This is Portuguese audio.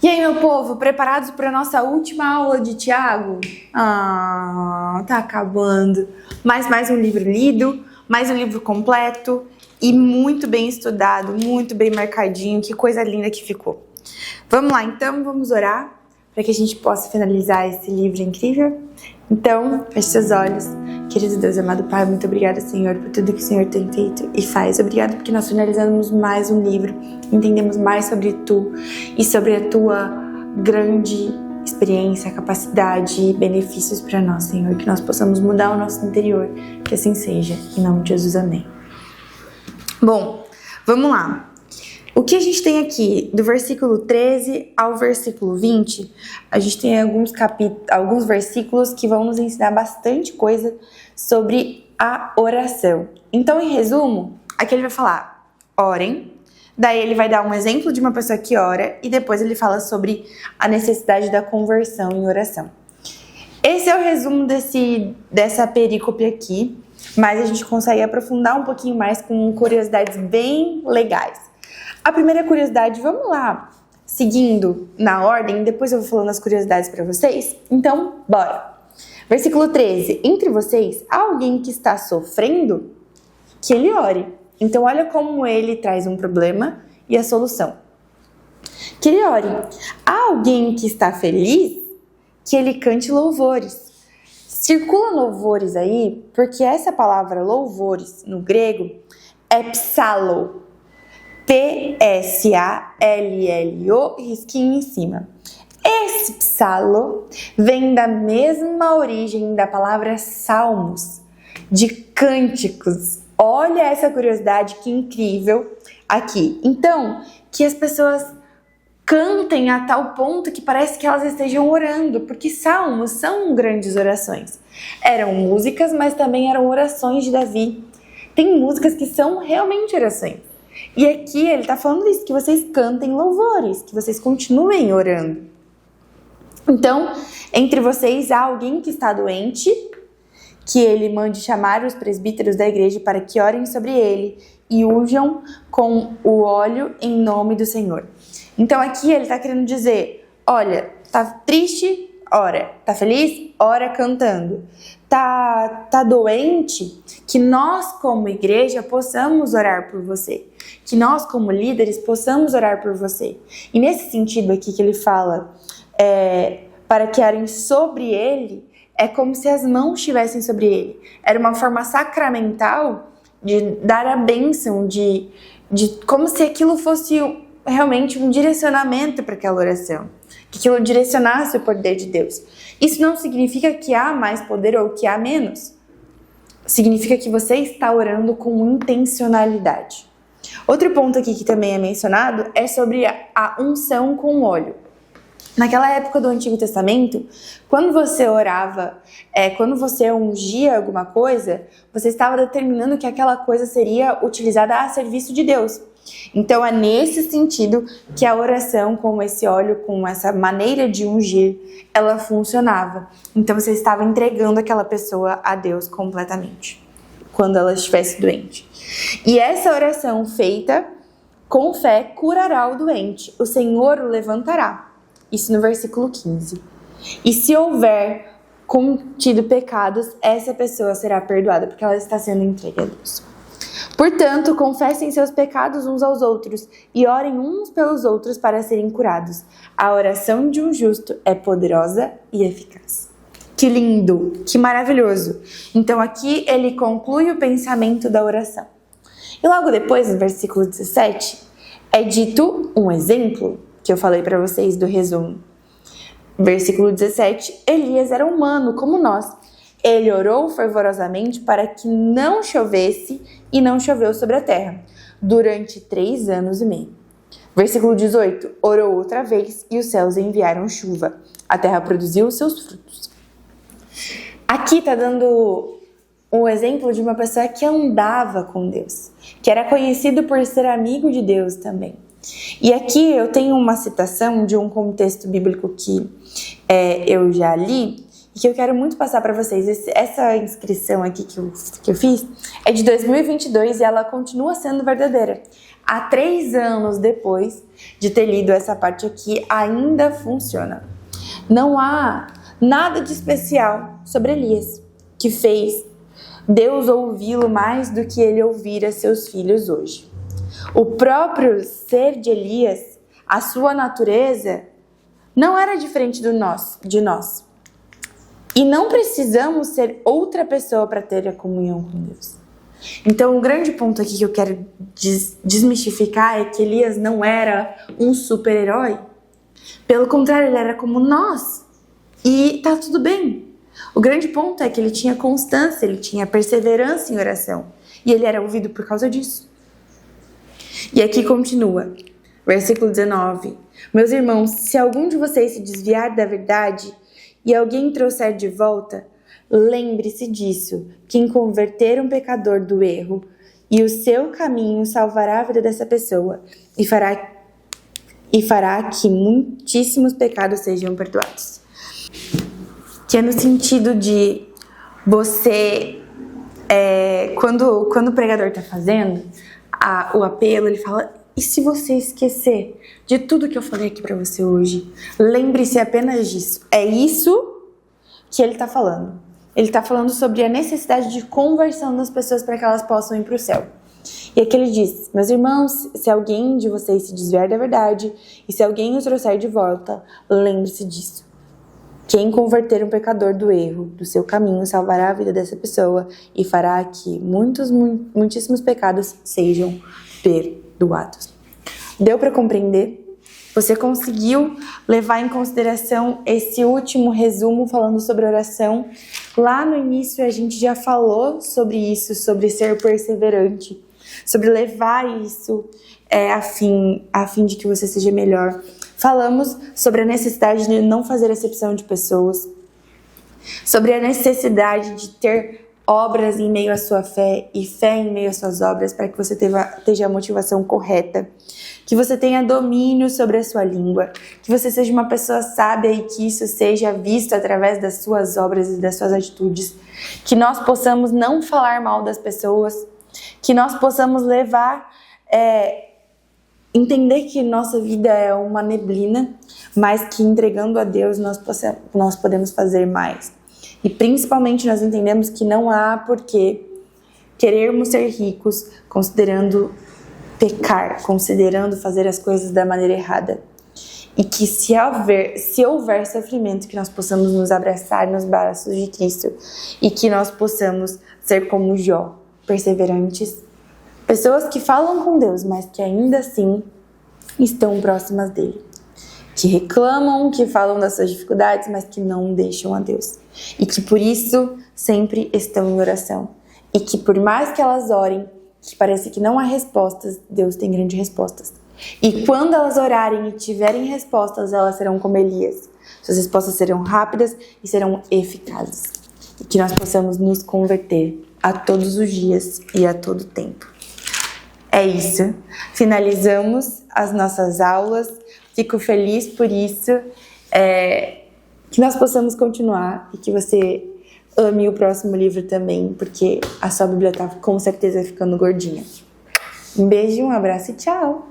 E aí, meu povo, preparados para a nossa última aula de Tiago? Tá acabando. Mais um livro lido, mais um livro completo e muito bem estudado, muito bem marcadinho. Que coisa linda que ficou. Vamos lá, então, vamos orar para que a gente possa finalizar esse livro incrível. Então, feche seus olhos. Querido Deus, amado Pai, muito obrigada, Senhor, por tudo que o Senhor tem feito e faz. Obrigado porque nós finalizamos mais um livro, entendemos mais sobre Tu e sobre a Tua grande experiência, capacidade e benefícios para nós, Senhor. Que nós possamos mudar o nosso interior, que assim seja. Em nome de Jesus, amém. Bom, vamos lá. O que a gente tem aqui, do versículo 13 ao versículo 20, a gente tem alguns versículos que vão nos ensinar bastante coisa sobre a oração. Então, em resumo, aqui ele vai falar, orem, daí ele vai dar um exemplo de uma pessoa que ora e depois ele fala sobre a necessidade da conversão em oração. Esse é o resumo dessa perícope aqui, mas a gente consegue aprofundar um pouquinho mais com curiosidades bem legais. A primeira curiosidade, vamos lá, seguindo na ordem, depois eu vou falando as curiosidades para vocês. Então, bora! Versículo 13. Entre vocês, há alguém que está sofrendo? Que ele ore. Então, olha como ele traz um problema e a solução. Que ele ore. Há alguém que está feliz? Que ele cante louvores. Circula louvores aí, porque essa palavra louvores, no grego, é psalo. P-S-A-L-L-O, risquinho em cima. Esse psalo vem da mesma origem da palavra salmos, de cânticos. Olha essa curiosidade que incrível aqui. Então, que as pessoas cantem a tal ponto que parece que elas estejam orando, porque salmos são grandes orações. Eram músicas, mas também eram orações de Davi. Tem músicas que são realmente orações. E aqui ele está falando isso, que vocês cantem louvores, que vocês continuem orando. Então, entre vocês há alguém que está doente, que ele mande chamar os presbíteros da igreja para que orem sobre ele e unjam com o óleo em nome do Senhor. Então aqui ele está querendo dizer, olha, tá triste? Ora. Tá feliz? Ora cantando. Tá doente? Que nós como igreja possamos orar por você. Que nós como líderes possamos orar por você. E nesse sentido aqui que ele fala, para que orem sobre ele, é como se as mãos estivessem sobre ele. Era uma forma sacramental de dar a bênção, de como se aquilo fosse realmente um direcionamento para aquela oração. Que aquilo direcionasse o poder de Deus. Isso não significa que há mais poder ou que há menos. Significa que você está orando com intencionalidade. Outro ponto aqui que também é mencionado é sobre a unção com óleo. Naquela época do Antigo Testamento, quando você orava, quando você ungia alguma coisa, você estava determinando que aquela coisa seria utilizada a serviço de Deus. Então é nesse sentido que a oração com esse óleo, com essa maneira de ungir, ela funcionava. Então você estava entregando aquela pessoa a Deus completamente, quando ela estivesse doente. E essa oração feita com fé curará o doente, o Senhor o levantará. Isso no versículo 15. E se houver cometido pecados, essa pessoa será perdoada, porque ela está sendo entregue a Deus. Portanto, confessem seus pecados uns aos outros e orem uns pelos outros para serem curados. A oração de um justo é poderosa e eficaz. Que lindo, que maravilhoso. Então aqui ele conclui o pensamento da oração. E logo depois, no versículo 17, é dito um exemplo que eu falei para vocês do resumo. Versículo 17, Elias era humano como nós. Ele orou fervorosamente para que não chovesse e não choveu sobre a terra, durante 3 anos e meio. Versículo 18, orou outra vez e os céus enviaram chuva. A terra produziu os seus frutos. Aqui está dando um exemplo de uma pessoa que andava com Deus, que era conhecido por ser amigo de Deus também. E aqui eu tenho uma citação de um contexto bíblico que eu já li, e que eu quero muito passar para vocês. Essa inscrição aqui que eu fiz é de 2022 e ela continua sendo verdadeira. há 3 anos depois de ter lido essa parte aqui, ainda funciona. Não há nada de especial sobre Elias, que fez Deus ouvi-lo mais do que ele ouvira seus filhos hoje. O próprio ser de Elias, a sua natureza, não era diferente de nós. E não precisamos ser outra pessoa para ter a comunhão com Deus. Então, o grande ponto aqui que eu quero desmistificar é que Elias não era um super-herói. Pelo contrário, ele era como nós. E tá tudo bem. O grande ponto é que ele tinha constância, ele tinha perseverança em oração. E ele era ouvido por causa disso. E aqui continua, versículo 19. Meus irmãos, se algum de vocês se desviar da verdade e alguém trouxer de volta, lembre-se disso. Quem converter um pecador do erro e o seu caminho salvará a vida dessa pessoa e fará que muitíssimos pecados sejam perdoados. Que é no sentido de você, quando o pregador está fazendo o apelo, ele fala: e se você esquecer de tudo que eu falei aqui para você hoje? Lembre-se apenas disso. É isso que ele está falando. Ele está falando sobre a necessidade de conversão das pessoas para que elas possam ir para o céu. E aqui ele diz: meus irmãos, se alguém de vocês se desviar da verdade e se alguém o trouxer de volta, lembre-se disso. Quem converter um pecador do erro, do seu caminho, salvará a vida dessa pessoa e fará que muitíssimos pecados sejam perdoados. Deu para compreender? Você conseguiu levar em consideração esse último resumo falando sobre oração? Lá no início a gente já falou sobre isso, sobre ser perseverante, sobre levar isso a fim de que você seja melhor. Falamos sobre a necessidade de não fazer acepção de pessoas, sobre a necessidade de ter obras em meio à sua fé e fé em meio às suas obras para que você tenha a motivação correta, que você tenha domínio sobre a sua língua, que você seja uma pessoa sábia e que isso seja visto através das suas obras e das suas atitudes, que nós possamos não falar mal das pessoas, que nós possamos entender que nossa vida é uma neblina, mas que entregando a Deus nós podemos fazer mais. E principalmente nós entendemos que não há por que querermos ser ricos considerando pecar, considerando fazer as coisas da maneira errada. E que se houver sofrimento, que nós possamos nos abraçar nos braços de Cristo e que nós possamos ser como Jó, perseverantes, pessoas que falam com Deus, mas que ainda assim estão próximas dele. Que reclamam, que falam das suas dificuldades, mas que não deixam a Deus. E que por isso sempre estão em oração. E que por mais que elas orem, que parece que não há respostas, Deus tem grandes respostas. E quando elas orarem e tiverem respostas, elas serão como Elias. Suas respostas serão rápidas e serão eficazes. E que nós possamos nos converter a todos os dias e a todo tempo. É isso. Finalizamos as nossas aulas. Fico feliz por isso. Que nós possamos continuar e que você ame o próximo livro também, porque a sua Bíblia está com certeza ficando gordinha. Um beijo, um abraço e tchau!